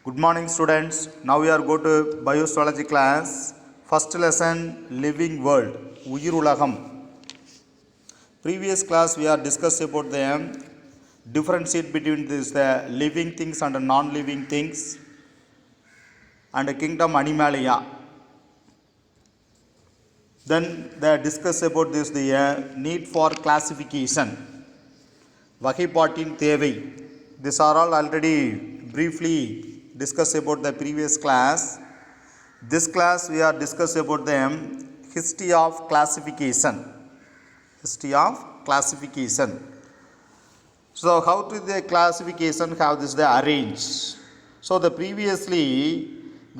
Good morning students. Now we are go to biology class. First lesson living world. Uyirulagam. Previous class we are discussed about the differentiate between this the living things and non-living things and the kingdom Animalia. Then they discuss about this the need for classification. Vagaipaattin தேவை. These are all already briefly discussed about the previous class. This class we are discussed about the history of classification. History of classification. So how to the classification have this the arranged. So the previously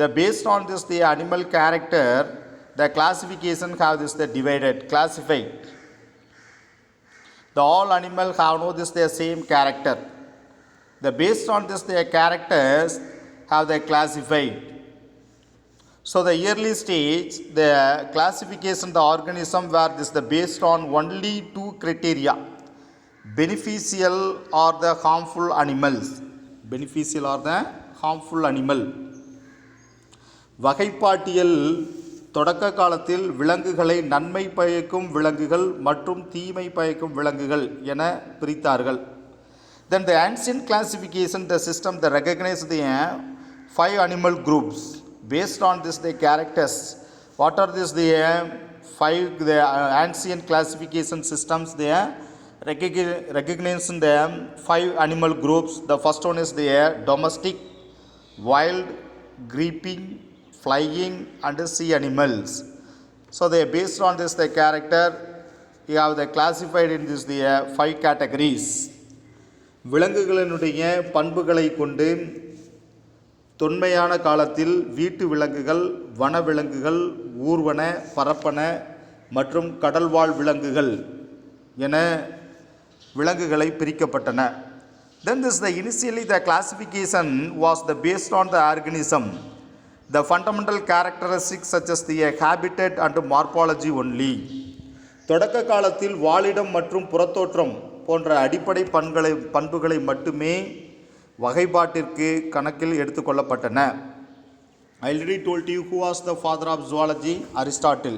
the based on this the animal character the classification have this the divided classified. The all animal have no this their same character. The based on this their characters have they classified. So the early stage the classification the organism were this the based on only two criteria, beneficial or the harmful animals. Beneficial or the harmful animal. வகைப்பாட்டியல் தொடக்க காலத்தில் விலங்குகளை நன்மை பயக்கும் விலங்குகள் மற்றும் தீமை பயக்கும் விலங்குகள் என பிரித்தார்கள். Then the ancient classification the system that recognized the five animal groups based on this the characters. What are this the five the ancient classification systems there recognizing the five animal groups. The first one is the domestic, wild, creeping, flying and sea animals. So they based on this the character you have the classified in this the five categories. விலங்குகளினுடைய பண்புகளை கொண்டு தொன்மையான காலத்தில் வீட்டு விலங்குகள், வனவிலங்குகள், ஊர்வன, பரப்பன மற்றும் கடல்வாழ் விலங்குகள் என விலங்குகளை பிரிக்கப்பட்டன. Then this the initially the classification was the based on the organism. The fundamental characteristics such as the habitat and morphology only. தொடக்க காலத்தில் வாழிடம் மற்றும் புறத்தோற்றம் போன்ற அடிப்படை பண்புகளை மட்டுமே வகைப்பாட்டிற்கு கணக்கில் எடுத்துக்கொள்ளப்பட்டன. I already told you who was the father of zoology, Aristotle.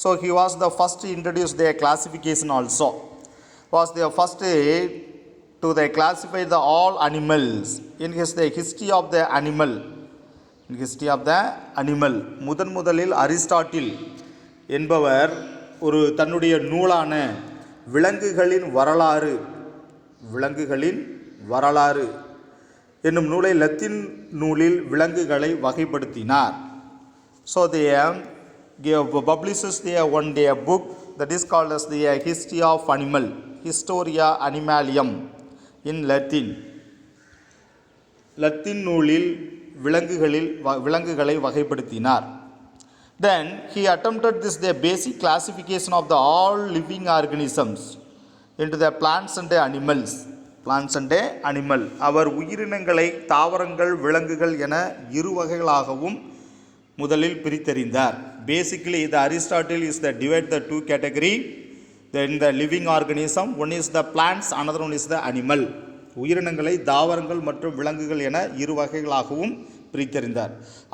So he was the first to introduce the classification also. Was the first to the classify the all animals in his the history of the animal. In history of the animal. முதலில் Aristotle என்பவர் ஒரு தன்னுடைய நூலான விலங்குகளின் வரலாறு என்னும் நூலை Latin நூலில் விலங்குகளை வகைப்படுத்தினார். So they publishes one day a book that is called as the history of animal, Historia Animalium in Latin. Latin நூலில் விலங்குகளை வகைப்படுத்தினார். Then he attempted this the basic classification of the all living organisms into the plants and the animals. Plants and the animal. அவர் உயிரினங்களை தாவரங்கள் விலங்குகள் என இரு வகைகளாகவும் முதலில் பிரித்தறிந்தார். Basically the Aristotle is the divide the two category in the living organism. One is the plants, another one is the animal. உயிரினங்களை தாவரங்கள் மற்றும் விலங்குகள் என இரு வகைகளாகவும் பிரித்தறிந்தார்.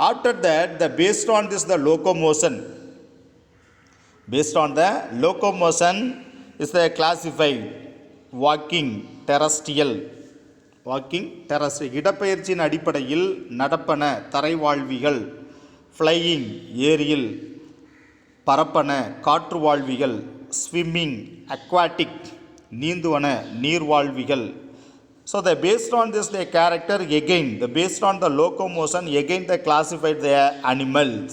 After that the based on this the locomotion is the classified walking terrestrial இடப்பெயர்ச்சியின் அடிப்படையில் நடப்பன தரைவாழ்விகள், flying ஏரியில், Parappana காற்றுவாழ்விகள், swimming aquatic நீந்துவன நீர்வாழ்விகள். So they based on this their character again, the based on the locomotion again they classified their animals.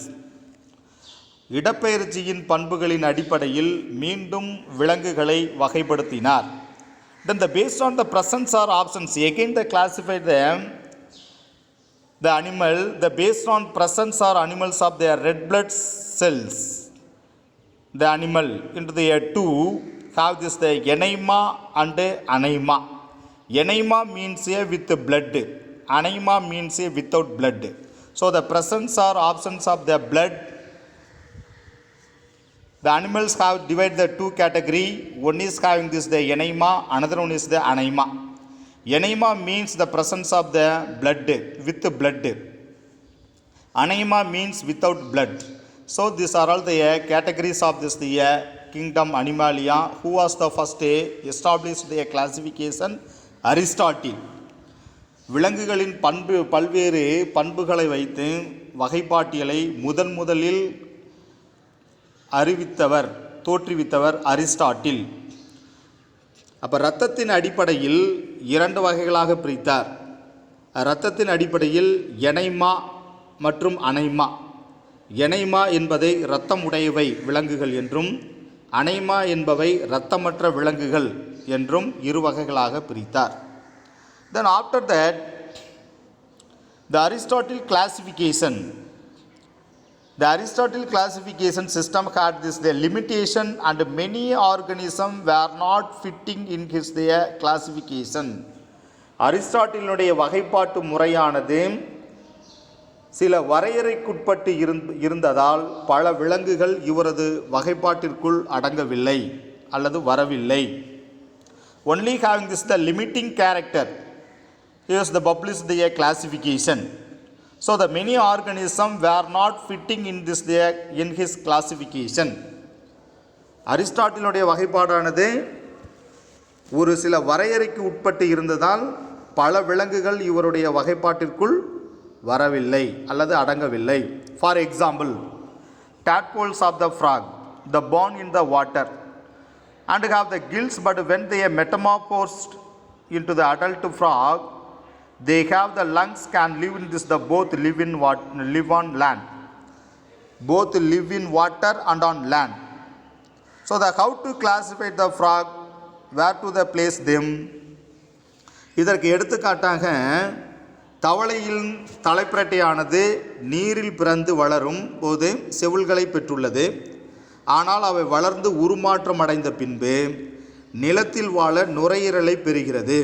இடப்பெயர்ச்சியின் பண்புகளின் அடிப்படையில் மீண்டும் விலங்குகளை வகைப்படுத்தினார். Then the based on the presence or absence again they classified them the animal the based on presence or animals of their red blood cells. The animal into the two have this the eneima and aneima. Eneima means a with blood, aneima means a without blood. So the presence or absence of the blood, the animals have divided the two category. One is having this the eneima, another one is the aneima. Enema means the presence of the blood, with blood. Anema means without blood. So these are all the categories of this kingdom Animalia. Who was the first established the classification? Aristotle. விலங்குகளின் பல்வேறு பண்புகளை வைத்து வகைப்பாட்டியலை முதலில் தோற்றுவித்தவர் Aristotle. அப்போ இரத்தத்தின் அடிப்படையில் 2 வகைகளாக பிரித்தார். இரத்தத்தின் அடிப்படையில் எனைமா மற்றும் அனைமா. எனைமா என்பதை இரத்தம் உடையவை விலங்குகள் என்றும், அனைமா என்பவை இரத்தமற்ற விலங்குகள் என்றும் 2 வகைகளாக பிரித்தார். Then after that, the Aristotle classification system had the limitation, and many organisms were not fitting in his classification. அரிஸ்டாட்டிலுடைய வகைப்பாட்டு முறையானது சில வரையறைக்குட்பட்டு இருந்ததால் பல விலங்குகள் இவரது வகைப்பாட்டிற்குள் அடங்கவில்லை அல்லது வரவில்லை. Only having this the limiting character is the published the classification. So the many organisms were not fitting in this in his classification. அரிஸ்டாட்டிலுடைய வகைப்பாடானது ஒரு சில வரையறைக்கு உட்பட்டு இருந்ததால் பல விலங்குகள் இவருடைய வகைப்பாட்டிற்குள் வரவில்லை அல்லது அடங்கவில்லை. For example, tadpoles of the frog, the born in the water and have the gills, but when they are metamorphosed into the adult frog, they have the lungs, can live in this, the both live on land. Both live in water and on land. So the how to classify the frog, where to the place them? இதற்கு எடுத்துக்காட்டாக தவளையின் தலைப்பிரட்டையானது நீரில் பிறந்து வளரும் போது செவுள்களை பெற்றுள்ளது. ஆனால் அவை வளர்ந்து உருமாற்றம் அடைந்த பின்பு நிலத்தில் வாழ நுரையீரலை பெறுகிறது.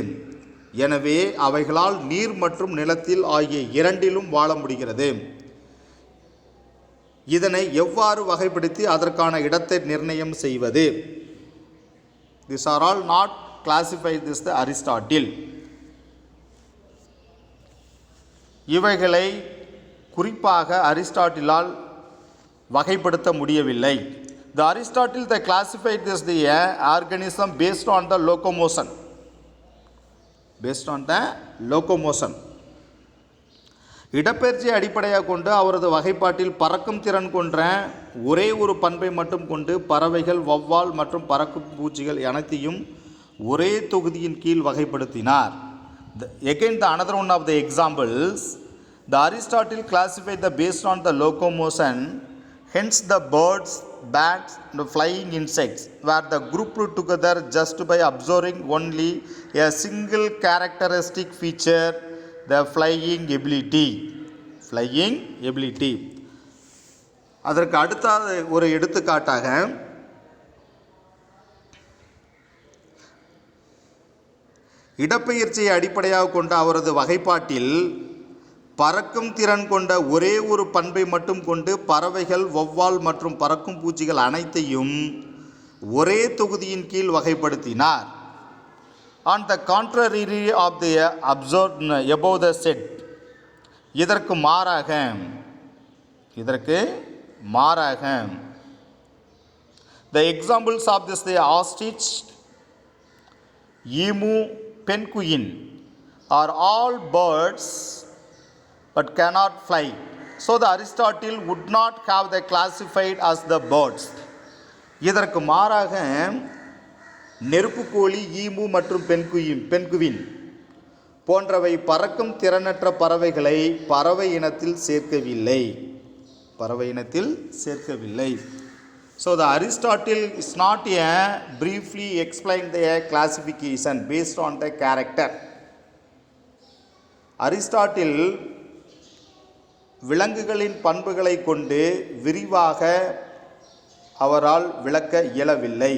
எனவே அவைகளால் நீர் மற்றும் நிலத்தில் ஆகிய இரண்டிலும் வாழ முடிகிறது. இதனை எவ்வாறு வகைப்படுத்தி அதற்கான இடத்தை நிர்ணயம் செய்வது? These are all not classified this the Aristotle. இவைகளை குறிப்பாக அரிஸ்டாட்டிலால் வகைப்படுத்த முடியவில்லை. The Aristotle they classified this the organism based on the locomotion. இடப்பெயர்ச்சியை அடிப்படையாக கொண்டு அவரது வகைப்பாட்டில் பறக்கும் திறன் கொண்ட ஒரே ஒரு பண்பை மட்டும் கொண்டு பறவைகள், வௌவால் மற்றும் பறக்கும் பூச்சிகள் அனைத்தையும் ஒரே தொகுதியின் கீழ் வகைப்படுத்தினார். Again the another one of the examples, the Aristotle classified the based on the locomotion, hence the birds, bats and flying insects were the grouped together just by observing only a single characteristic feature, the flying ability. அதற்கு அடுத்த ஒரு எடுத்துக்காட்டாக இடப்பெயர்ச்சியை அடிப்படையாக கொண்ட அவரது வகைப்பாட்டில் பறக்கும் திறன் கொண்ட ஒரே ஒரு பண்பை மட்டும் கொண்டு பறவைகள், வௌவால் மற்றும் பறக்கும் பூச்சிகள் அனைத்தையும் ஒரே தொகுதியின் கீழ் வகைப்படுத்தினார். On the contrary of the observed above the said, இதற்கு மாறாக the examples of this the ostrich, emu, penguin are all birds but cannot fly. So the Aristotle would not have the classified as the birds. இதற்கு மாறாக நெருப்புக்கோழி, emu மற்றும் பென்குவின் போன்றவை பறக்கும் திறனற்ற பறவைகளை பறவை இனத்தில் சேர்க்கவில்லை. So the Aristotle is not briefly explained the classification based on the character. Aristotle விலங்குகளின் பண்புகளை கொண்டு விரிவாக அவரால் விளக்க இயலவில்லை.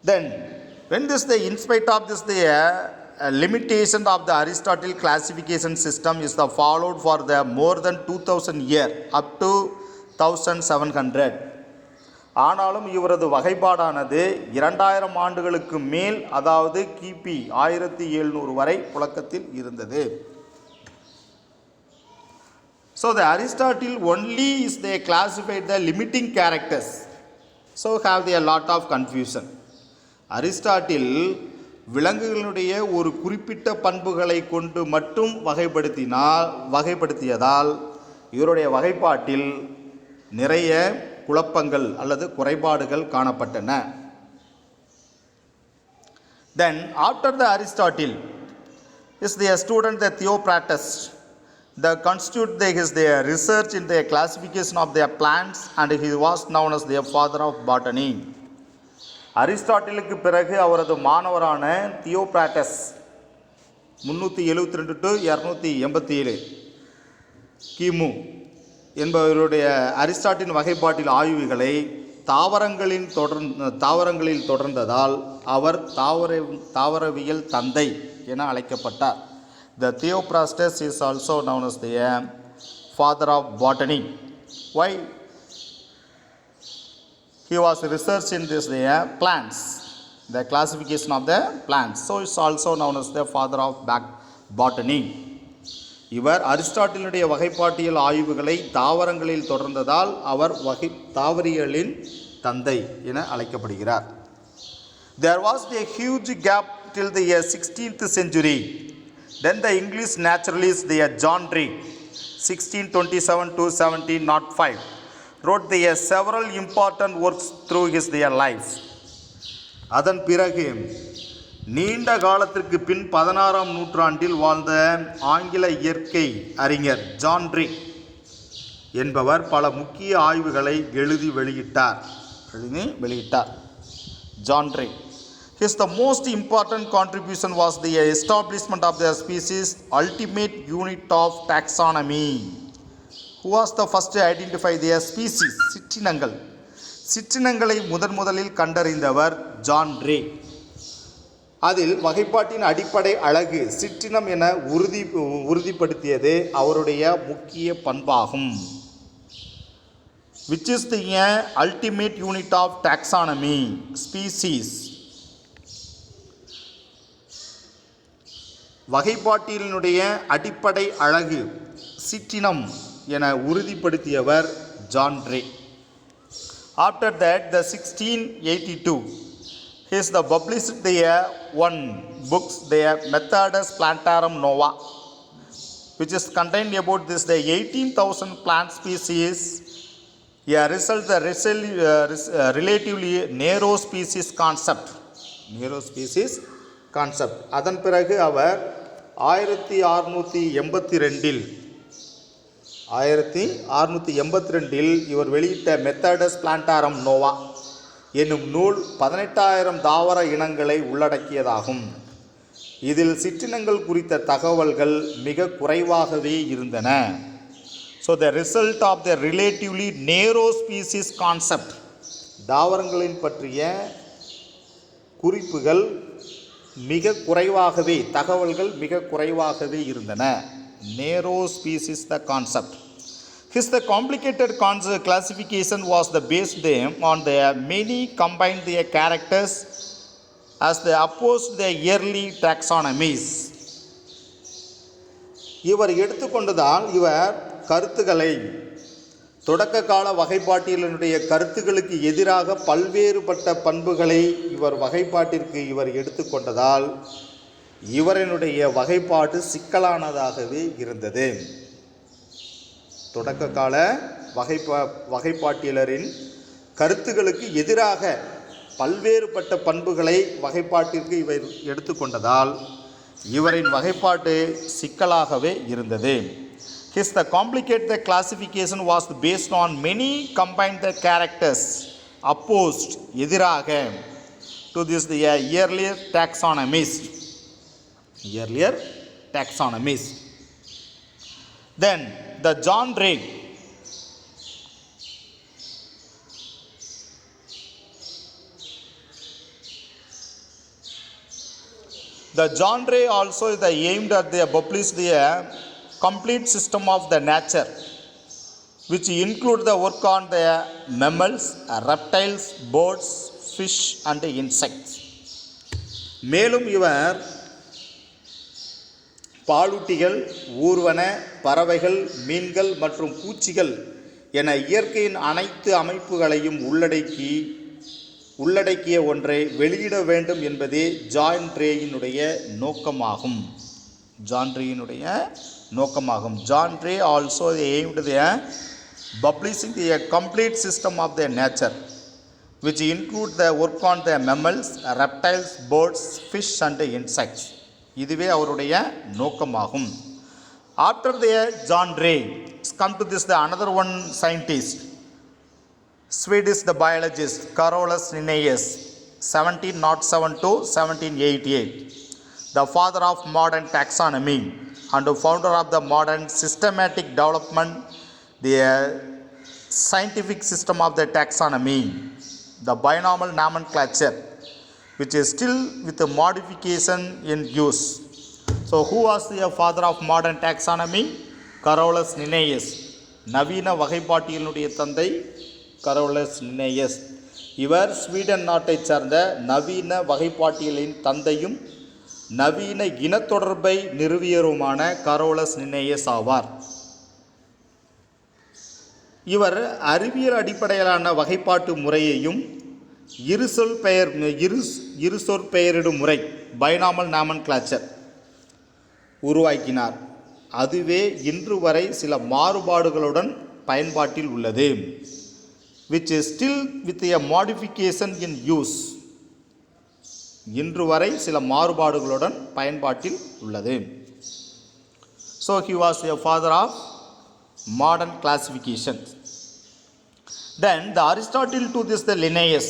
Then when this the in spite of this the limitation of the Aristotle classification system is the followed for the more than 2000 years up to 1700. ஆனாலும் இவரது வகைப்பாடானது 2000 ஆண்டுகளுக்கு மேல், அதாவது கிபி 1700 வரை புழக்கத்தில் இருந்தது. So the Aristotle only is they classified the limiting characters. So have a lot of confusion. Aristotle விலங்குகளுடைய ஒரு குறிப்பிட்ட பண்புகளை கொண்டு மட்டும் வகைப்படுத்தியதால் இவருடைய வகைப்பாட்டில் நிறைய குழப்பங்கள் அல்லது குறைபாடுகள் காணப்பட்டன. Then after the Aristotle is the student the Theophrastus. The constitute their research in the classification of their plants, and he was known as the father of botany. அரிஸ்டாட்டிலுக்கு பிறகு அவரது மாணவரான தியோப்ராட்டஸ் 372 to 287 கிமு என்பவருடைய அரிஸ்டாட்டின் வகைப்பாட்டில் ஆய்வுகளை தாவரங்களில் தொடர்ந்ததால் அவர் தாவரவியல் தந்தை என அழைக்கப்பட்டார். The Theophrastus is also known as the father of botany. Why? He was research in this the plants, the classification of the plants. So it's also known as the father of botany. இவர் அரிஸ்டாட்டிலுடைய வகைப்பாட்டியல் ஆய்வுகளை தாவரங்களில் தொடர்ந்ததால் அவர் தாவரியலின் தந்தை என அழைக்கப்படுகிறார். There was a huge gap till the 16th century. Then the English naturalist John Dee, 1627 to 1705, wrote several important works through his life. அதன் பிறகு நீண்ட காலத்திற்கு பின் 16ஆம் நூற்றாண்டில் வாழ்ந்த ஆங்கில இயற்கை அறிஞர் ஜான் ட்ரீ என்பவர் பல முக்கிய ஆய்வுகளை எழுதி வெளியிட்டார். John tree. His the most important contribution was the establishment of the species ultimate unit of taxonomy. Who was the first to identify the species? சிற்றினங்களை முதலில் கண்டறிந்தவர் ஜான் ட்ரீ. அதில் வகைப்பாட்டின் அடிப்படை அழகு சிற்றினம் என உறுதிப்படுத்தியது அவருடைய முக்கிய பண்பாகும். Which is the ultimate unit of taxonomy? Species. வகைப்பாட்டினுடைய அடிப்படை அழகு சிற்றினம் என உறுதிப்படுத்தியவர் ஜான் ட்ரீ. After that, the 1682, he is the published the one books, the Methodus Plantarum Nova, which is contained about this the 18,000 plant species. A result the relatively narrow species concept. அதன் பிறகு அவர் 1682 இவர் வெளியிட்ட மெத்தடஸ் பிளான்டாரம் நோவா என்னும் நூல் 18,000 தாவர இனங்களை உள்ளடக்கியதாகும். இதில் சிற்றினங்கள் குறித்த தகவல்கள் மிக குறைவாகவே இருந்தன. So the result of the relatively narrow species concept, தாவரங்களின் பற்றிய குறிப்புகள் தகவல்கள் மிக குறைவாகவே இருந்தன. Narrow species the concept. His the complicated classification was the based on the many combined the characters as the opposed the early taxonomies. இவர் எடுத்துக்கொண்டதால் இவர் கருத்துக்களை தொடக்க கால வகைப்பாட்டியலினுடைய கருத்துக்களுக்கு எதிராக பல்வேறுபட்ட பண்புகளை வகைப்பாட்டிற்கு இவர் எடுத்துக்கொண்டதால் இவரினுடைய வகைப்பாடு சிக்கலானதாகவே இருந்தது. தொடக்க கால வகைப்பாட்டியலரின் கருத்துக்களுக்கு எதிராக பல்வேறுபட்ட பண்புகளை வகைப்பாட்டிற்கு இவர் எடுத்துக்கொண்டதால் இவரின் வகைப்பாட்டு சிக்கலாகவே இருந்தது. His the complicated classification was based on many combined the characters opposed எதிராக to this the earlier taxonomies. Then the John Dee also aimed at the published the complete system of the nature which include the work on the mammals, reptiles, birds, fish and insects. மேலும் இவர் பாலூட்டிகள், ஊர்வன, பறவைகள், மீன்கள் மற்றும் பூச்சிகள் என இயற்கையின் அனைத்து அமைப்புகளையும் உள்ளடக்கிய ஒன்றை வெளியிட வேண்டும் என்பதே ஜான் ரேயினுடைய நோக்கமாகும். John Ray also aimed at publishing a complete system of the nature, which include the work on the mammals, reptiles, birds, fish and insects. இதுவே அவருடைய நோக்கமாகும். After the John Ray, come to this the another one scientist, Swedish the biologist Carolus Linnaeus, 1707 to 1788, the father of modern taxonomy and founder of the modern systematic development, the scientific system of the taxonomy, the binomial nomenclature, which is still with a modification in use. So who was the father of modern taxonomy? Carolus Linnaeus. நவீன வகைப்பாட்டியலுடைய தந்தை Carolus Linnaeus. இவர் Sweden நாட்டைச் சார்ந்த நவீன வகைப்பாட்டியலின் தந்தையும் நவீன இனத்தொடர்பை நிறுவியருமான Carolus Linnaeus ஆவார். இவர் அறிவியல் அடிப்படையிலான வகைப்பாட்டு முறையையும் இரு சொற்பெயரிடும் முறை பைனாமல் நாமன்கிளாச்சர் உருவாக்கினார். அதுவே இன்று வரை சில மாறுபாடுகளுடன் பயன்பாட்டில் உள்ளது. which is still with a modification in use. இன்று வரை சில மாறுபாடுகளுடன் பயன்பாட்டில் உள்ளது. So he was a father of modern classification. Then the Aristotle to this the Linnaeus,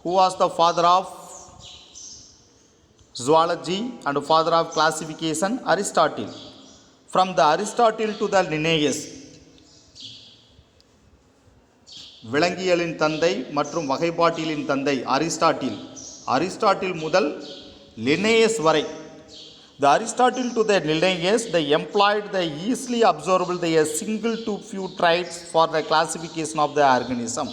who was the father of zoology and father of classification, Aristotle. From the Aristotle to the Linnaeus, விலங்கியலின் தந்தை மற்றும் வகைப்பாட்டியலின் தந்தை Aristotle முதல் Linnaeus வரை. The Aristotle to the Linnaeus, they employed the easily observable the single to few traits for the classification of the organism.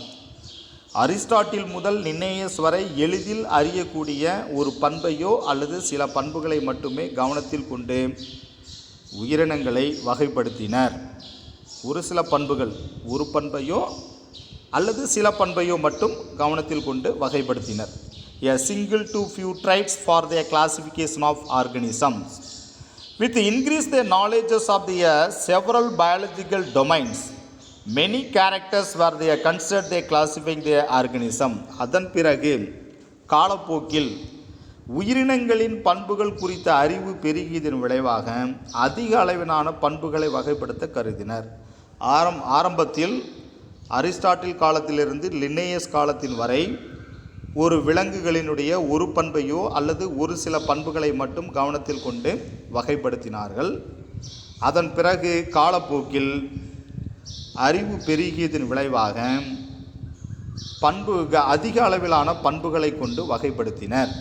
Aristotle முதல் Linnaeus வரை எளிதில் அறியக்கூடிய ஒரு பண்பையோ அல்லது சில பண்புகளை மட்டுமே கவனத்தில் கொண்டு உயிரினங்களை வகைப்படுத்தினர். ஒரு சில பண்புகள், ஒரு பண்பையோ அல்லது சில பண்பையோ மட்டும் கவனத்தில் கொண்டு வகைப்படுத்தினர். A single to few traits for the classification of organisms. With increase the knowledges of the several biological domains, many characters were they considered they classifying the organism. அதன் பிறகு காலப்போக்கில் உயிரினங்களின் பண்புகள் குறித்த அறிவு பெருகியதன் விளைவாக அதிக அளவிலான பண்புகளை வகைப்படுத்த கருதினர். ஆரம்பத்தில் அரிஸ்டாட்டில் காலத்திலிருந்து லின்னேயஸ் காலத்தின் வரை ஒரு விலங்குகளினுடைய ஒரு பண்பையோ அல்லது ஒரு சில பண்புகளை மட்டும் கவனத்தில் கொண்டு வகைப்படுத்தினார்கள். அதன் பிறகு காலப்போக்கில் அறிவு பெருகியதன் விளைவாக அதிக அளவிலான பண்புகளை கொண்டு வகைப்படுத்தினர்.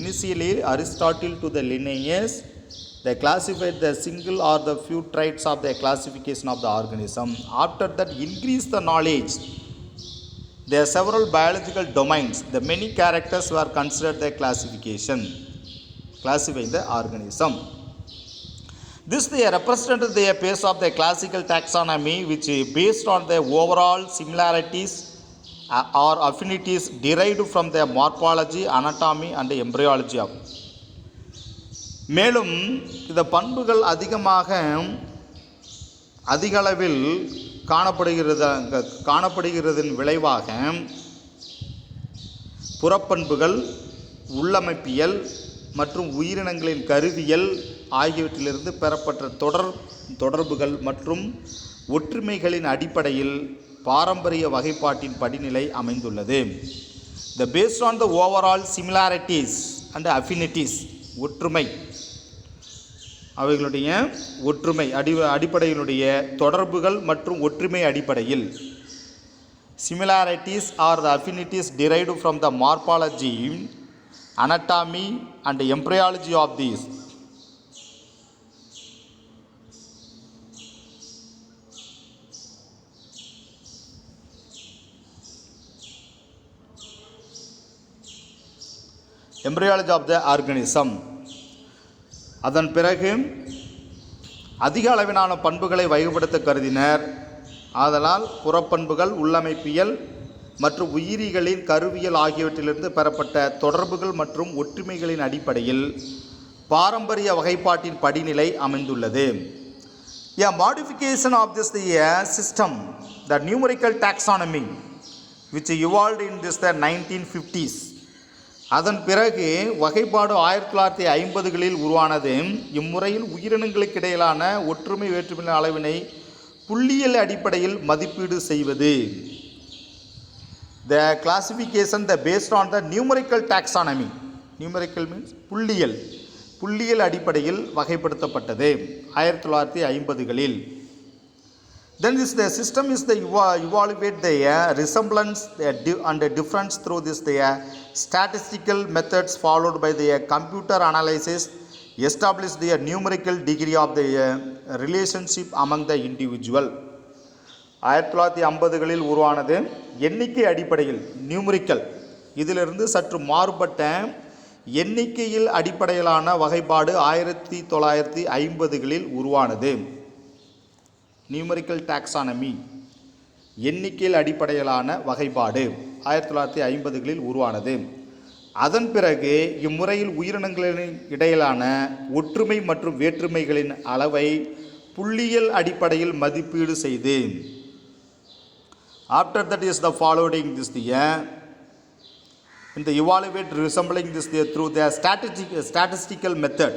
Initially, Aristotle to the Linnaeus, they classified the single or the few traits of the classification of the organism. After that, increase the knowledge. There are several biological domains. The many characters were considered the classification, classifying the organism. This they represented the base of the classical taxonomy, which is based on the overall similarities or affinities derived from the morphology, anatomy and embryology of. மேலும் இந்த பண்புகள் அதிக அளவில் காணப்படுகிறதன் விளைவாக புறப்பண்புகள், உள்ளமைப்பியல் மற்றும் உயிரினங்களின் கருவியல் ஆகியவற்றிலிருந்து பெறப்பட்ட தொடர்புகள் மற்றும் ஒற்றுமைகளின் அடிப்படையில் பாரம்பரிய வகைப்பாட்டின் படிநிலை அமைந்துள்ளது. The based on the overall similarities and affinities, ஒற்றுமை, அவைகளுடைய ஒற்றுமை அடிப்படையினுடைய தொடர்புகள் மற்றும் ஒற்றுமை அடிப்படையில் similarities or the affinities derived from the morphology, anatomy and embryology of these. Embryology of the organism. அதன் பிறகு அதிக அளவிலான பண்புகளை வகைப்படுத்த கருதினர். ஆதலால் புறப்பண்புகள், உள்ளமைப்பியல் மற்றும் உயிரிகளின் கருவியல் ஆகியவற்றிலிருந்து பெறப்பட்ட தொடர்புகள் மற்றும் ஒற்றுமைகளின் அடிப்படையில் பாரம்பரிய வகைப்பாட்டின் படிநிலை அமைந்துள்ளது. A modification of this system, the numerical taxonomy, which evolved in the 1950s. அதன் பிறகு வகைப்பாடு 1950களில் உருவானது. இம்முறையில் உயிரினங்களுக்கு இடையிலான ஒற்றுமை வேற்றுமை அளவினை புள்ளியியல் அடிப்படையில் மதிப்பீடு செய்வது. The classification based on the numerical taxonomy. Numerical means புள்ளியியல் அடிப்படையில் வகைப்படுத்தப்பட்டது 1950களில். Then the system is the evaluate the resemblance and difference through this the statistical methods followed by the computer analysis establish the numerical degree of the relationship among the individual. 1950களில் உருவானது. எண்ணிக்கை அடிப்படையில் numerical, இதிலிருந்து சற்று மாறுபட்ட எண்ணிக்கையில் அடிப்படையிலான வகைப்பாடு 1950களில் உருவானது. நியூமரிக்கல் டாக்ஸானமி, எண்ணிக்கையில் அடிப்படையிலான வகைப்பாடு 1950களில் உருவானது. அதன் பிறகு இம்முறையில் உயிரினங்களின் இடையிலான ஒற்றுமை மற்றும் வேற்றுமைகளின் அளவை புள்ளியியல் அடிப்படையில் மதிப்பீடு செய்து. After that is the following this the in the evaluate resembling this the through the statistical method.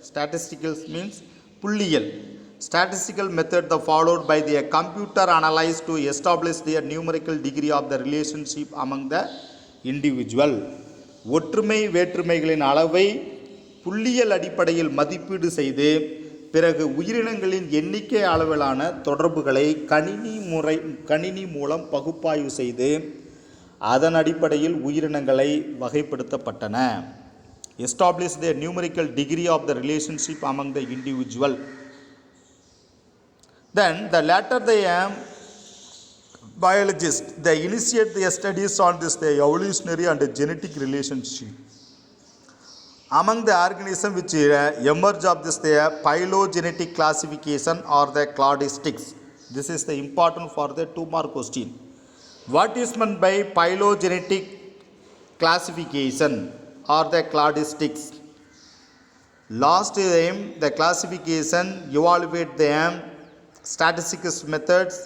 Statistical means புள்ளியியல். Statistical method the followed by the computer analyze to establish the numerical degree of the relationship among the individual. ஒற்றுமை வேற்றுமைகளின் அளவை புள்ளியியல் அடிப்படையில் மதிப்பீடு செய்து பிறகு உயிரினங்களின் எண்ணிக்கை அளவிலான தொடர்புகளை கணினி மூலம் பகுப்பாய்வு செய்து அதன் அடிப்படையில் உயிரினங்களை வகைப்படுத்தப்பட்டன. Establish the numerical degree of the relationship among the individual. Then the latter the biologists they initiate the studies on this the evolutionary and genetic relationship among the organism which emerge of this the phylogenetic classification or the cladistics. This is the important for the 2-mark question. What is meant by phylogenetic classification or the cladistics? Last time the classification evaluate the statistical methods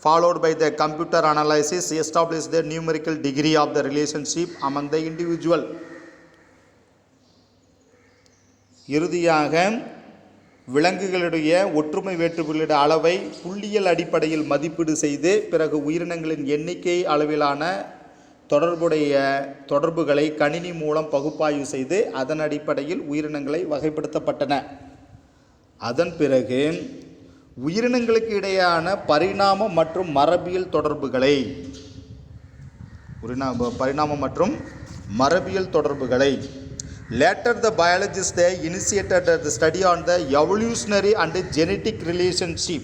followed by the computer analysis establish the numerical degree of the relationship among the individual. இறுதியாக விலங்குகளுடைய ஒற்றுமை வேற்றுமைகளுடைய அளவை புள்ளியியல் அடிப்படையில் மதிப்பீடு செய்து பிறகு உயிரினங்களின் எண்ணிக்கை அளவிலான தொடர்புகளை கணினி மூலம் பகுப்பாய்வு செய்து அதன் அடிப்படையில் உயிரினங்களை வகைப்படுத்தப்பட்டன. அதன் பிறகு உயிரினங்களுக்கு இடையான பரிணாம மற்றும் மரபியல் தொடர்புகளை later the biologists they initiated the study on the evolutionary and genetic relationship.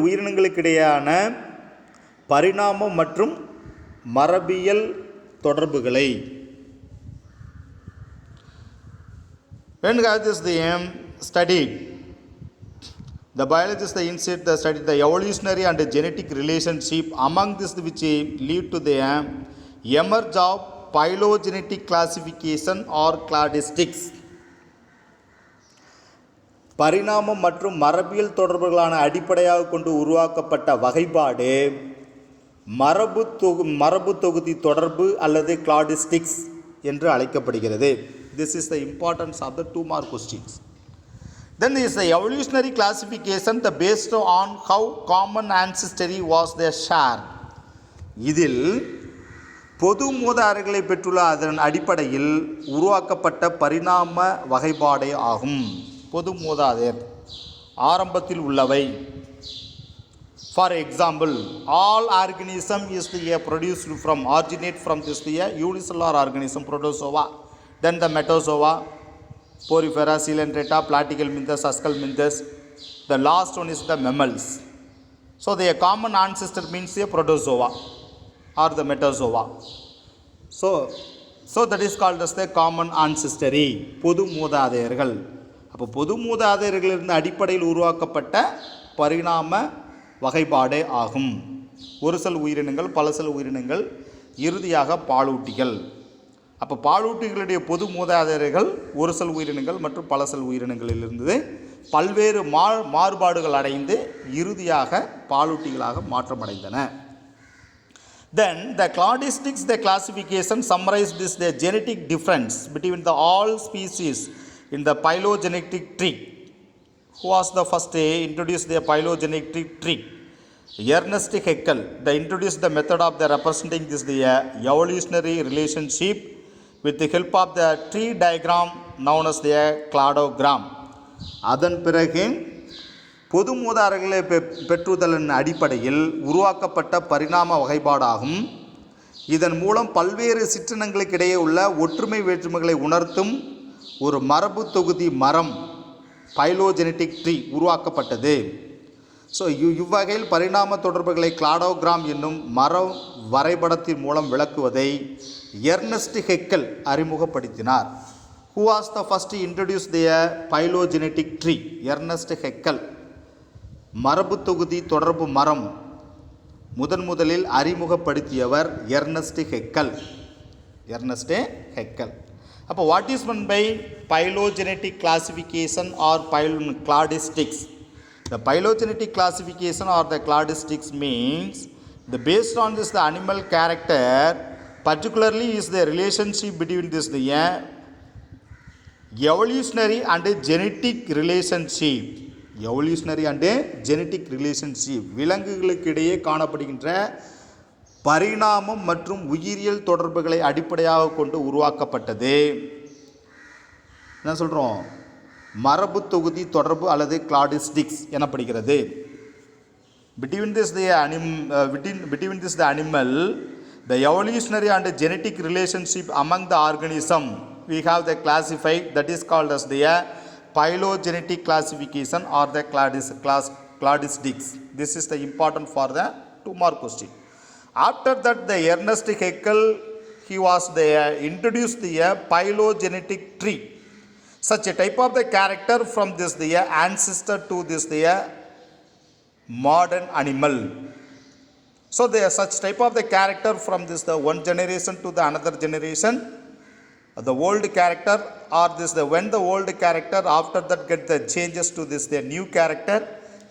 உயிரினங்களுக்கு இடையான பரிணாமம் மற்றும் மரபியல் தொடர்புகளை. When this the studied, the biologists they initiate the study the evolutionary and genetic relationship among this which lead to the emerge of phylogenetic classification or cladistics. பரிணாமம் மற்றும் மரபியல் தொடர்புகளான அடிப்படையாக கொண்டு உருவாக்கப்பட்ட வகைப்பாடு மரபு தொகுதி தொடர்பு அல்லது கிளாடிஸ்டிக்ஸ் என்று அழைக்கப்படுகிறது. This is the importance of the 2-mark questions. Then there is the evolutionary classification the based on how common ancestry was their share. இதில் பொது மூதாதையர்களை பெற்றுள்ள அதன் அடிப்படையில் உருவாக்கப்பட்ட பரிணாம வகைப்பாடே ஆகும். பொது மூதாதையர் ஆரம்பத்தில் உள்ளவை. For example, all organism is produced from originate from this unicellular organism protozoa, then the metazoa, porifera, coelenterata, platyhelminthes, ascalminthes. The last one is the mammals. So the common ancestor means a protozoa or the metazoa. So that is called as the common ancestry. பொது மூதாதையர்கள். அப்போ பொது மூதாதையர்களிலிருந்து அடிப்படையில் உருவாக்கப்பட்ட பரிணாம வகைப்பாடே ஆகும். ஒரு செல் உயிரினங்கள், பல செல் உயிரினங்கள், இறுதியாக பாலூட்டிகள். அப்போ பாலூட்டிகளுடைய பொது மூதாதையர்கள் ஒரு செல் உயிரினங்கள் மற்றும் பல செல் உயிரினங்களிலிருந்து பல்வேறு மாறுபாடுகள் அடைந்து இறுதியாக பாலூட்டிகளாக மாற்றமடைந்தன. Then the cladistics, the classification summarized this the genetic difference between the all species in the phylogenetic tree. Who was the first to introduce the phylogenetic tree? Ernest Haeckel. They introduced the method of the representing this the evolutionary relationship with the help of the tree diagram known as the cladogram. அதன் பிறகு பொது மூதாதையர்களை பெற்றுதலின் அடிப்படையில் உருவாக்கப்பட்ட பரிணாம வகைப்பாடாகும். இதன் மூலம் பல்வேறு சிற்றினங்களுக்கிடையே உள்ள ஒற்றுமை வேற்றுமைகளை உணர்த்தும் ஒரு மரபு தொகுதி மரம் பைலோஜெனட்டிக் ட்ரீ உருவாக்கப்பட்டது. ஸோ இவ்வகையில் பரிணாம தொடர்புகளை கிளாடோகிராம் என்னும் மர வரைபடத்தின் மூலம் விளக்குவதை எர்னஸ்ட் ஹெக்கல் அறிமுகப்படுத்தினார். Who was the first to introduce the phylogenetic tree? Ernest Haeckel. மரபு தொகுதி தொடர்பு மரம் முதலில் அறிமுகப்படுத்தியவர் எர்னஸ்ட் ஹெக்கல். அப்போ what is meant by phylogenetic classification or cladistics? The phylogenetic classification or the cladistics means based on this the animal character, particularly is the relationship between this the evolutionary and genetic relationship. Evolutionary and genetic relationship விலங்குகளுக்கிடையே காணப்படுகின்ற பரிணாமம் மற்றும் உயிரியல் தொடர்புகளை அடிப்படையாக கொண்டு உருவாக்கப்பட்டது. என்ன சொல்கிறோம்? மரபு தொகுதி தொடர்பு அல்லது கிளாடிஸ்டிக்ஸ் எனப்படுகிறது. Between this the animal, the evolutionary and genetic relationship among the organism we have the classified, that is called as the phylogenetic classification or the cladistics. This is the important for the 2 mark question. After that the Ernest Haeckel, he was the introduced the phylogenetic tree, such a type of the character from this the ancestor to this the modern animal. So there such type of the character from this the one generation to the another generation, the old character or this the when the old character after that get the changes to this the new character,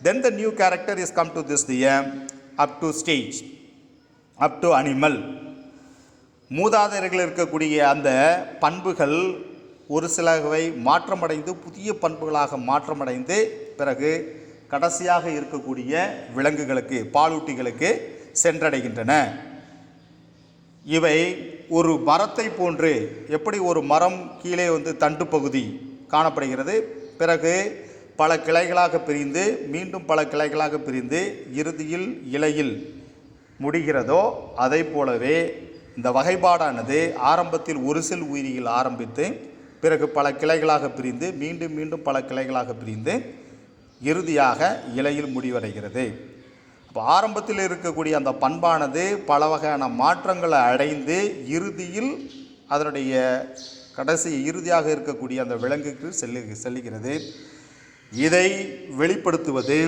then the new character is come to this the up to stage up to animal. மூதாதையர்கள் இருக்கக்கூடிய அந்த பண்புகள் ஒரு சிலவை மாற்றமடைந்து புதிய பண்புகளாக மாற்றமடைந்து பிறகு கடைசியாக இருக்கக்கூடிய விலங்குகளுக்கு பாலூட்டிகளுக்கு சென்றடைகின்றன. இவை ஒரு மரத்தை போன்று, எப்படி ஒரு மரம் கீழே தண்டு பகுதி காணப்படுகிறது, பிறகு பல கிளைகளாக பிரிந்து மீண்டும் பல கிளைகளாக பிரிந்து இறுதியில் இலையில் முடிகிறதோ அதை போலவே இந்த வகைப்பாடானது ஆரம்பத்தில் ஒரு செல் உயிரியில் ஆரம்பித்து பிறகு பல கிளைகளாக பிரிந்து மீண்டும் பல கிளைகளாக பிரிந்து இறுதியாக இலையில் முடிவடைகிறது. இப்போ ஆரம்பத்தில் இருக்கக்கூடிய அந்த பண்பானது பல வகையான மாற்றங்களை அடைந்து இறுதியில் அதனுடைய இறுதியாக இருக்கக்கூடிய அந்த விலங்குக்கு செல்லுகிறது. இதை வெளிப்படுத்துவது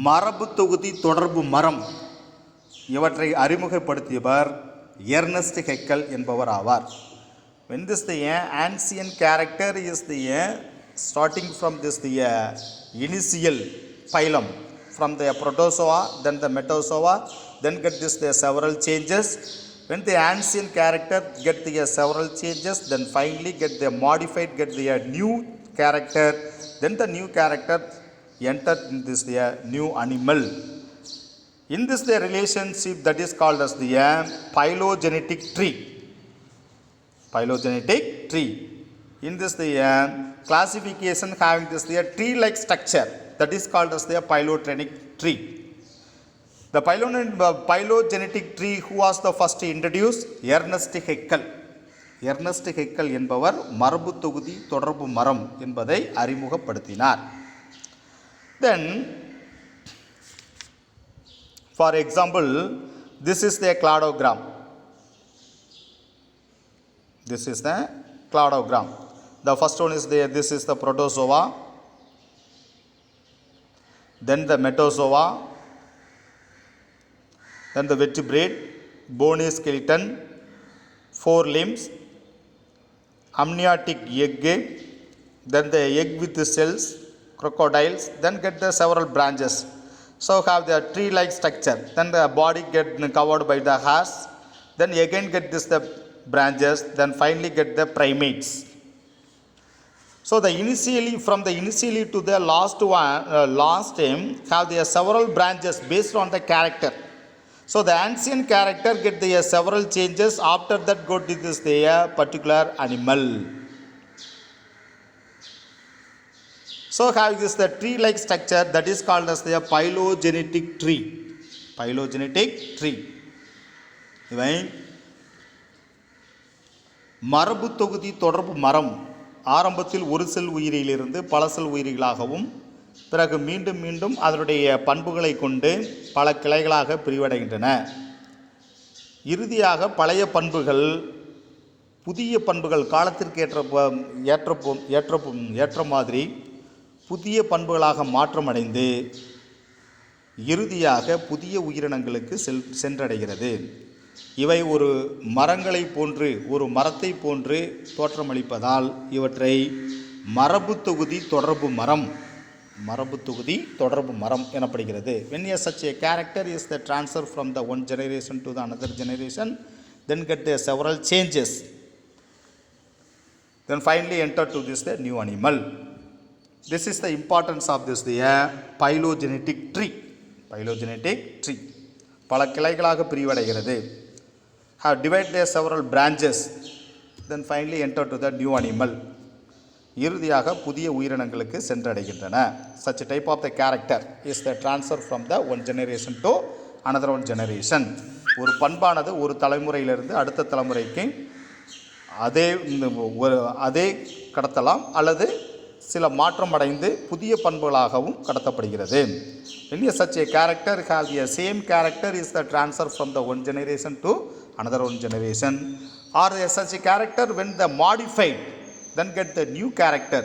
மரபு தொகுதி தொடர்பு மரம். இவற்றை அறிமுகப்படுத்தியவர் எர்னஸ்ட் ஹெக்கல் என்பவர் ஆவார். When this the ancient character is the starting from this the initial phylum from the protozoa, then the metazoa, then get this the several changes. When the ancient character get the several changes, then finally get the modified, get the new character, then the new character entered in this the new animal. In this the relationship that is called as the phylogenetic tree. In this the classification having this the tree-like structure, that is called as the phylogenetic tree. The phylogenetic tree, who was the first to introduce? Ernest Haeckel. Ernest Haeckel என்பவர் மரபு தொகுதி தொடர்பு மரம் என்பதை அறிமுகப்படுத்தினார். Then For example, this is the cladogram. This is the cladogram. The first one is there. This is the protozoa, then the metazoa, then the vertebrate, bony skeleton, 4 limbs, amniotic egg, then the egg with the cells, crocodiles, then get the several branches. So have the tree-like structure. Then the body get covered by the hairs. Then again get this the branches. Then finally get the primates. So the initially to the last have the several branches based on the character. So the ancient character get the several changes. After that go to this the particular animal. So have this the tree-like structure that is called as the phylogenetic tree. Phylogenetic tree. இவை மரபு தொகுதி தொடர்பு மரம் ஆரம்பத்தில் ஒரு செல் உயிரியிலிருந்து பல செல் உயிரிகளாகவும் பிறகு மீண்டும் மீண்டும் அதனுடைய பண்புகளை கொண்டு பல கிளைகளாக பிரிவடைகின்றன. இறுதியாக பழைய பண்புகள் புதிய பண்புகள் காலத்திற்கு ஏற்ற மாதிரி புதிய பண்புகளாக மாற்றமடைந்து இறுதியாக புதிய உயிரினங்களுக்கு சென்றடைகிறது. இவை ஒரு மரங்களை போன்று ஒரு மரத்தை போன்று தோற்றமளிப்பதால் இவற்றை மரபு தொகுதி தொடர்பு மரம் எனப்படுகிறது. When such a character is the transfer from the one generation to the another generation, then get the several changes, then finally enter to this the new animal. This is the importance of this the phylogenetic tree. பல கிளைகளாக பிரிவடைகிறது. Have divided their several branches, then finally enter to the new animal. இறுதியாக புதிய உயிரினங்களுக்கு சென்றடைகின்றன. Such a type of the character is the transfer from the one generation to another one generation. ஒரு பண்பானது ஒரு தலைமுறையிலிருந்து அடுத்த தலைமுறைக்கு அதே கடத்தலாம் அல்லது சில மாற்றம் அடைந்து புதிய பண்புகளாகவும் கடத்தப்படுகிறது. When such a character have the same character is the transfer from the one generation to another one generation, or such a character when the modified then get the new character,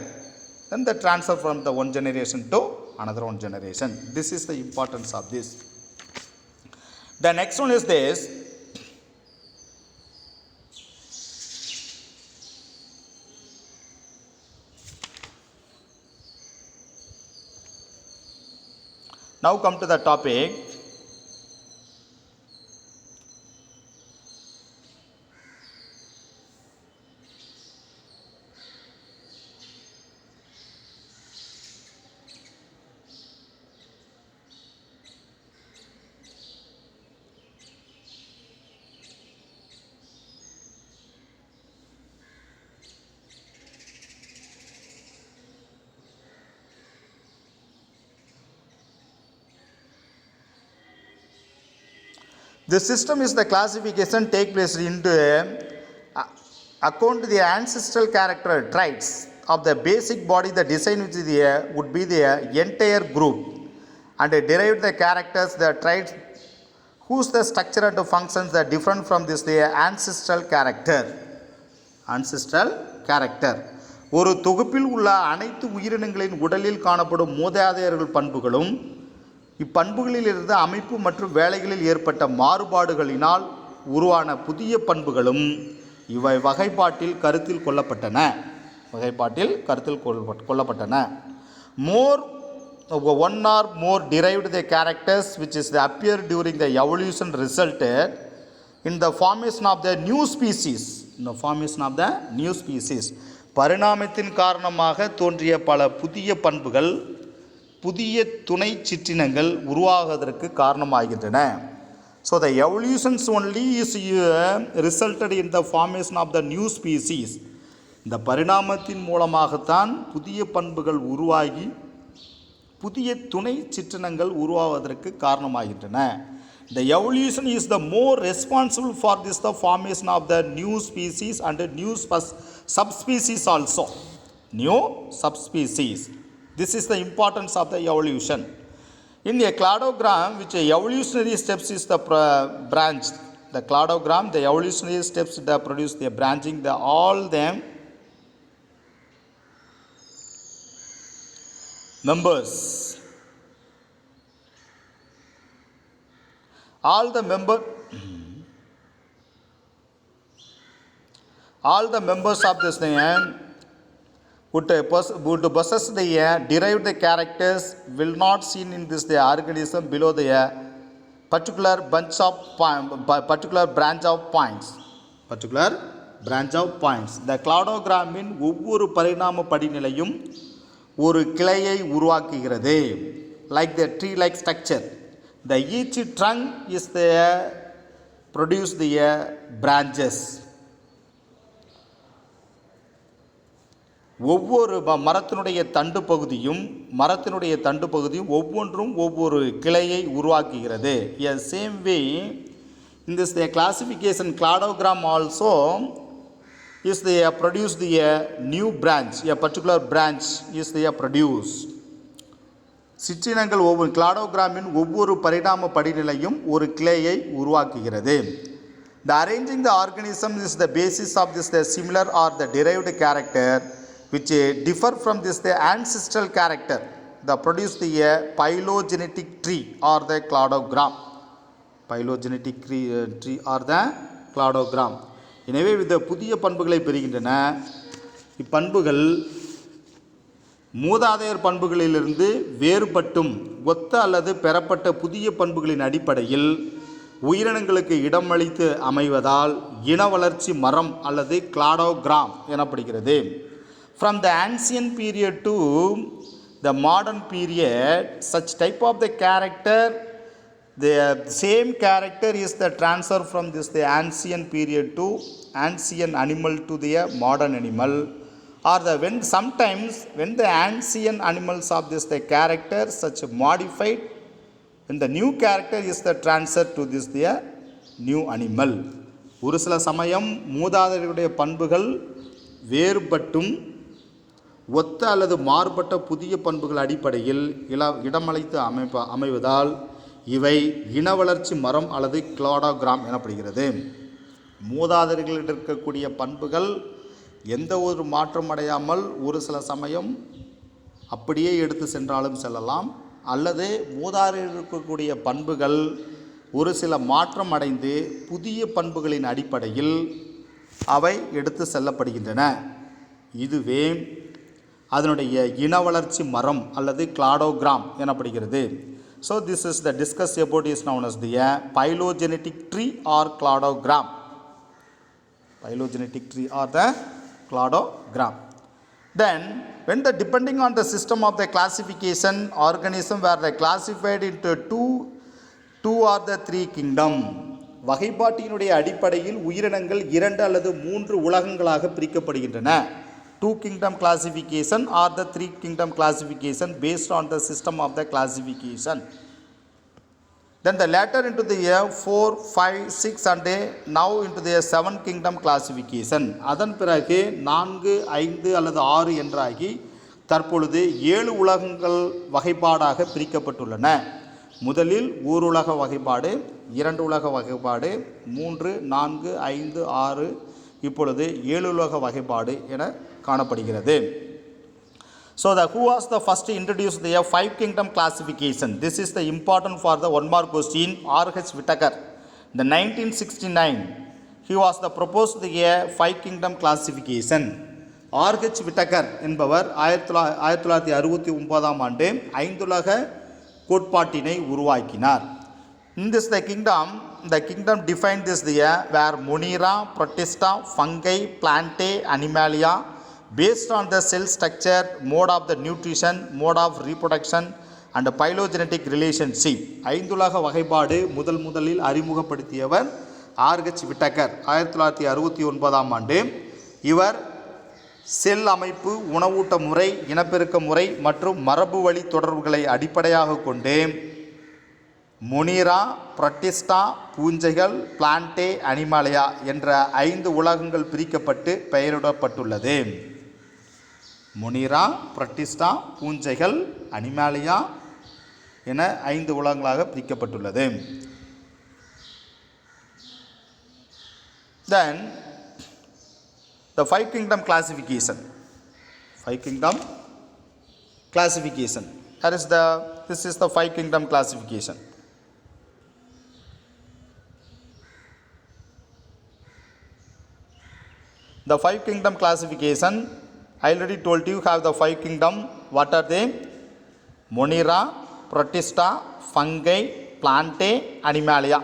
then the transfer from the one generation to another one generation. This is the importance of this. The next one is this. Now come to the topic. This system is the classification take place into account the ancestral character traits of the basic body, the design which would be the entire group, and derive the characters, the traits whose the structure and functions are different from this the ancestral character. ஒரு தொகுப்பில் உள்ள அனைத்து உயிரினங்களின் உடலில் காணப்படும் மூதாதையர்கள் பண்புகளும் இப்பண்புகளிலிருந்து அமைப்பு மற்றும் வேலைகளில் ஏற்பட்ட மாறுபாடுகளினால் உருவான புதிய பண்புகளும் இவை வகைப்பாட்டில் கருத்தில் கொள்ளப்பட்டன. One or more derived the characters which is the appear during the evolution resulted in the formation of the new species. பரிணாமத்தின் காரணமாக தோன்றிய பல புதிய பண்புகள் புதிய துணை சிற்றினங்கள் உருவாகுவதற்கு காரணமாகின்றன. So the evolutions only is resulted in the formation of the new species. இந்த பரிணாமத்தின் மூலமாகத்தான் புதிய பண்புகள் உருவாகி புதிய துணை சிற்றினங்கள் உருவாவதற்கு காரணமாகின்றன. The evolution is the more responsible for this the formation of the new species and new subspecies also. New subspecies. This is the importance of the evolution. In a cladogram, which evolutionary steps is the branch. The cladogram, the evolutionary steps that produce the branching, the all them members. All the members of this would possess the derived characters will not seen in this the organism below the particular branch of points. The cladogramin ஒவ்வொரு பரிணாம படிநிலையும் ஒரு கிளையை உருவாக்குகிறது. Like the tree like structure, the each trunk is the produce the branches. ஒவ்வொரு மரத்தினுடைய தண்டு பகுதியும் ஒவ்வொன்றும் ஒவ்வொரு கிளையை உருவாக்குகிறது. Same way in this the classification cladogram also is the produce the new branch, a particular branch is the produced. சிற்றினங்கள் ஒவ்வொரு கிளாடோகிராமின் ஒவ்வொரு பரிணாம படிநிலையும் ஒரு கிளையை உருவாக்குகிறது. The arranging the organism is the basis of this the similar or the derived character which differ from this the ancestral character that produce the phylogenetic tree or the cladogram. Phylogenetic tree or the cladogram. எனவே இந்த புதிய பண்புகளை பெறுகின்றன. இப்பண்புகள் மூதாதையர் பண்புகளிலிருந்து வேறுபட்டும் ஒத்த அல்லது பெறப்பட்ட புதிய பண்புகளின் அடிப்படையில் உயிரினங்களுக்கு இடமளித்து அமைவதால் இன வளர்ச்சி மரம் அல்லது கிளாடோகிராம் எனப்படுகிறது. From the ancient period to the modern period, such type of the character, the same character is the transfer from this the ancient period to ancient animal to the modern animal, or the sometimes when the ancient animals of this the character such modified, when the new character is the transfer to this the new animal. ஒரு சில சமயம் மூதாதையருடைய பண்புகள் வேறுபட்டும் ஒத்த அல்லது மாறுபட்ட புதிய பண்புகள் அடிப்படையில் இடமளித்து அமைவதால் இவை இன வளர்ச்சி மரம் அல்லது கிளாடோகிராம் எனப்படுகிறது. மூதாதையர்களில் இருக்கக்கூடிய பண்புகள் எந்த ஒரு மாற்றம் அடையாமல் ஒரு சில சமயம் அப்படியே எடுத்து சென்றாலும் செல்லலாம், அல்லது மூதாதையரில் இருக்கக்கூடிய பண்புகள் ஒரு சில மாற்றம் அடைந்து புதிய பண்புகளின் அடிப்படையில் அவை எடுத்து செல்லப்படுகின்றன. இதுவே அதனுடைய இன வளர்ச்சி மரம் அல்லது கிளாடோகிராம் எனப்படுகிறது. So this is the discuss about is known as the phylogenetic tree or cladogram. Phylogenetic tree or the cladogram. Then when the depending on the system of the classification, organism were classified into two or the three kingdom. வகைப்பாட்டினுடைய அடிப்படையில் உயிரினங்கள் 2 அல்லது 3 உலகங்களாக பிரிக்கப்படுகின்றன. 2 kingdom classification or the 3 kingdom classification based on the system of the classification. Then the later into the 4, 5, 6 and now into the 7 kingdom classification. அதன் பிறகு 4, 5 அல்லது 6 என்றாகி தற்பொழுது 7 உலகங்கள் வகைப்பாடாக பிரிக்கப்பட்டுள்ளன. முதலில் ஊருலக வகைப்பாடு, 2 உலக வகைப்பாடு, 3, 4, 5, 6, இப்பொழுது 7 உலக வகைப்பாடு என காணப்படுகிறது. So who was the first to introduce the 5 kingdom classification? This is the important for the 1 mark question. R.H. Whittaker, the 1969, he was the proposed the 5 kingdom classification. R.H. Whittaker என்பவர் 1969 ஆண்டு 5 உலக கோட்பாட்டினை உருவாக்கினார். In this the kingdom defined this where Monera, Protista, fungi, plantae, animalia based on the cell structure, mode of the nutrition, mode of reproduction and phylogenetic relationship. 5 உலக வகைப்பாடு முதலில் அறிமுகப்படுத்தியவர் R.H. Whittaker 1969 ஆண்டு. இவர் செல் அமைப்பு, உணவூட்ட முறை, இனப்பெருக்க முறை மற்றும் மரபு வழி தொடர்புகளை அடிப்படையாக கொண்டு மொனீரா, புரோட்டிஸ்டா, பூஞ்சைகள், பிளான்டே, அனிமாலியா என்ற 5 உலகங்கள் பிரிக்கப்பட்டு பெயரிடப்பட்டுள்ளது. மொனீரா, புரோட்டிஸ்டா, பூஞ்சைகள், அனிமாலியா என 5 உலகங்களாக பிரிக்கப்பட்டுள்ளது. Then the five kingdom classification. Five kingdom classification. This is the five kingdom classification. The five kingdom classification, I already told you have the five kingdom. What are they? Monera, Protista, Fungi, Plantae, Animalia.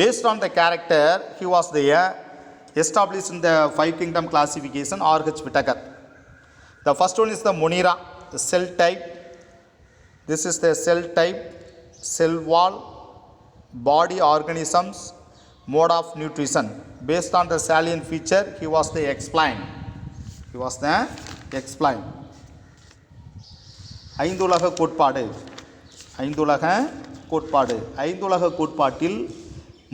Based on the character, he was there established in the five kingdom classification R.H. Whittaker. The first one is the Monera, the cell type. This is the cell type, cell wall, body organisms, mode of nutrition. Based on the salient feature, he was the explained. ஐந்துலக கோட்பாடு. ஐந்துலக கோட்பாட்டில்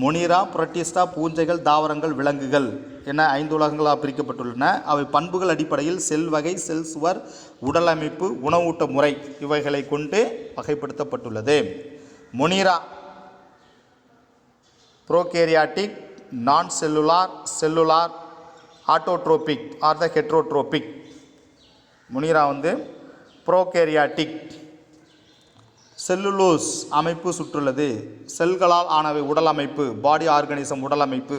Monera, புரட்டிஸ்டா, பூஞ்சைகள், தாவரங்கள், விலங்குகள் என 5 உலகங்களாக பிரிக்கப்பட்டுள்ளன. அவை பண்புகள் அடிப்படையில் செல் வகை, செல் சுவர், உடலமைப்பு, உணவூட்ட முறை இவைகளை கொண்டு வகைப்படுத்தப்பட்டுள்ளது. மொனிரா ப்ரோகேரியாட்டிக், நான் செல்லுலார், செல்லுலார், ஆட்டோட்ரோபிக் ஆர் த ஹெட்ரோட்ரோபிக். மொனிரா ப்ரோகேரியாட்டிக், செல்லுலோஸ் அமைப்பு சுற்றுள்ளது, செல்களால் ஆனவை உடல் அமைப்பு, பாடி ஆர்கானிசம் உடல் அமைப்பு.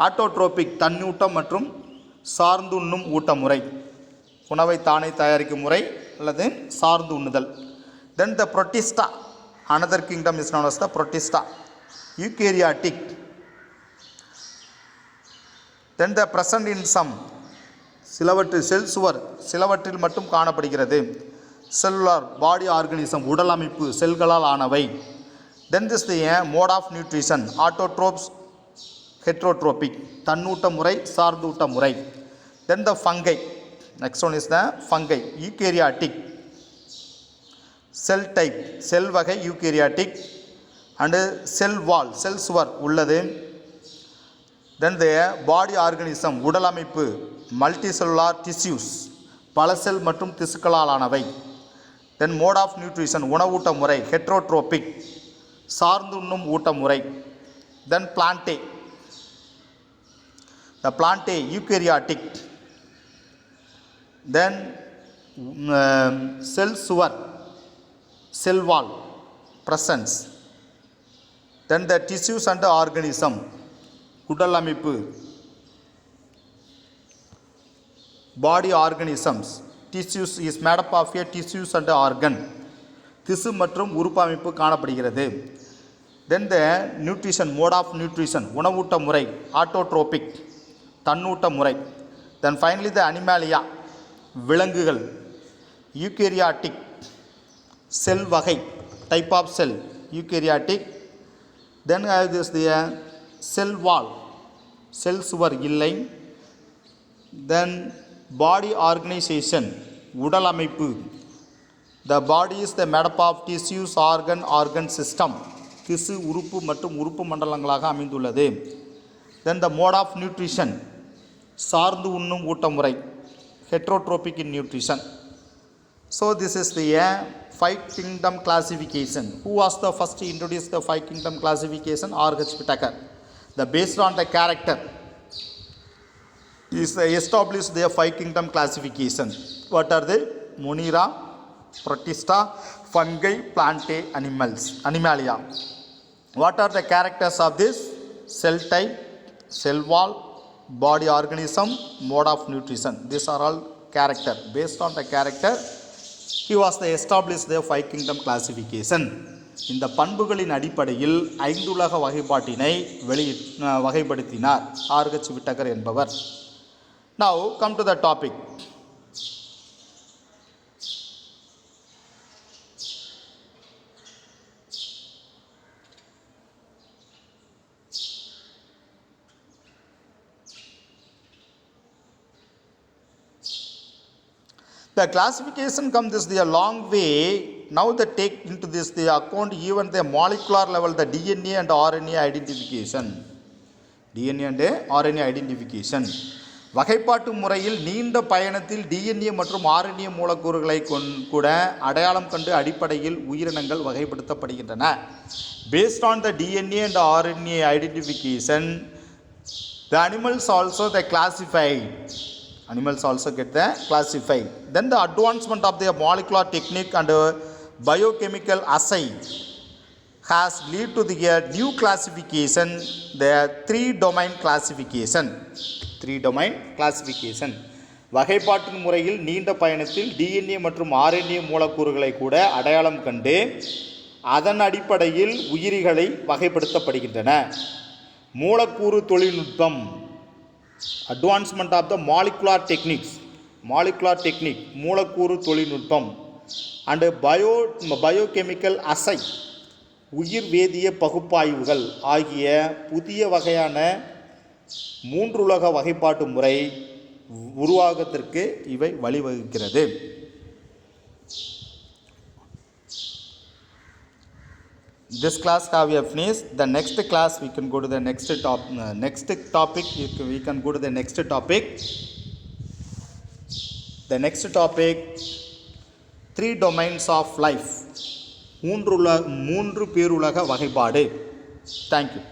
ஆட்டோட்ரோபிக் தன்னூட்டம் மற்றும் சார்ந்துண்ணும் ஊட்ட முறை, உணவை தானே தயாரிக்கும் முறை அல்லது சார்ந்து உண்ணுதல். தென் த Protista, another kingdom is known as the protista, eukaryotic. Then the present in some, சிலவற்றில் செல் சுவர் சிலவற்றில் மட்டும் காணப்படுகிறது. செல்லுலார் பாடி ஆர்கானிசம் உடல் அமைப்பு செல்களால் ஆனவை. Then this the mode of nutrition, autotrophs, heterotrophic தன்னூட்ட முறை, சார்ந்தூட்ட முறை. Then the fungi, next one is the fungi, eukaryotic, cell type cell வகை eukaryotic and sell wall cell சுவர் உள்ளது. தென் த பாடி ஆர்கானிசம் உடல் அமைப்பு, மல்டி செல்லுலார் டிஷ்யூஸ் பல செல் மற்றும் திசுக்களால் ஆனவை. தென் மோட் ஆஃப் நியூட்ரிஷன் உணவூட்ட முறை, ஹெட்ரோட்ரோபிக் சார்ந்துண்ணும் ஊட்ட முறை. Then plantae, the plantae eukaryotic. Then cell சுவர் cell wall presence. Then the tissues and organism உடல் அமைப்பு, body organisms. Tissues is made up of a tissues and organ, திசு மற்றும் உறுப்பு அமைப்பு காணப்படுகிறது. Then the nutrition mode of nutrition உணவூட்ட முறை, ஆட்டோட்ரோபிக் தன்னூட்ட முறை. தென் ஃபைனலி த அனிமாலியா விலங்குகள், யூகேரியாட்டிக் செல் வகை type of sell eukaryotic. Then this the cell wall cell சுவர் இல்லை. தென் பாடி ஆர்கனைசேஷன் உடல் அமைப்பு, the body is the made up of tissues organ system திசு உறுப்பு மற்றும் உறுப்பு மண்டலங்களாக அமைந்துள்ளது. Then the mode of nutrition சார்ந்து உண்ணும் ஊட்டமுறை, heterotrophic in nutrition. So this is the five kingdom classification. Who was the first to introduce the five kingdom classification? R.H. Whittaker. Based on the character is established the five kingdom classification. What are they? Monera, Protista, Fungi, Plantae, Animalia. What are the characters of this? Cell type, cell wall, body organism, mode of nutrition. These are all character. Based on the character, he was the established the five kingdom classification. இந்த பண்புகளின் அடிப்படையில் 5 உலக வகைப்பாட்டினை வகைப்படுத்தினார் R.H. Whittaker என்பவர். Now come to the topic. The classification comes this the long way. Now they take into this the account even the molecular level, the DNA and RNA identification. DNA and RNA identification. வகைப்பாட்டு முறையில் நீண்ட பயணத்தில் DNA மற்றும் RNA மூலக்கூறுகளை கூட அடையாளம் கண்டு அடிப்படையில் உயிரினங்கள் வகைப்படுத்தப்படுகின்றன. Based on the DNA and RNA identification, the animals also they classified. Animals also get the classified. Then the advancement of the molecular technique and biochemical assay has led to the new classification, the three-domain classification. Three domain classification. வகைப்பாட்டின் முறையில் நீண்ட பயணத்தில் DNA மற்றும் RNA மூலக்கூறுகளை கூட அடையாளம் கண்டு அதன் அடிப்படையில் உயிரிகளை வகைப்படுத்தப்படுகின்றன. மூலக்கூறு தொழில்நுட்பம், advancement of the molecular technique மூலக்கூறு தொழில்நுட்பம் அண்டு பயோகெமிக்கல் அசை உயிர் வேதிய பகுப்பாய்வுகள் ஆகிய புதிய வகையான மூன்றுலக வகைப்பாட்டு முறை உருவாகத்திற்கு இவை வழிவகுக்கிறது. This class have you finished. The next class we can go to the next topic. We can go to the next topic. The next topic, three domains of life. மூன்று பேருலக வகைப்பாடு. Thank you.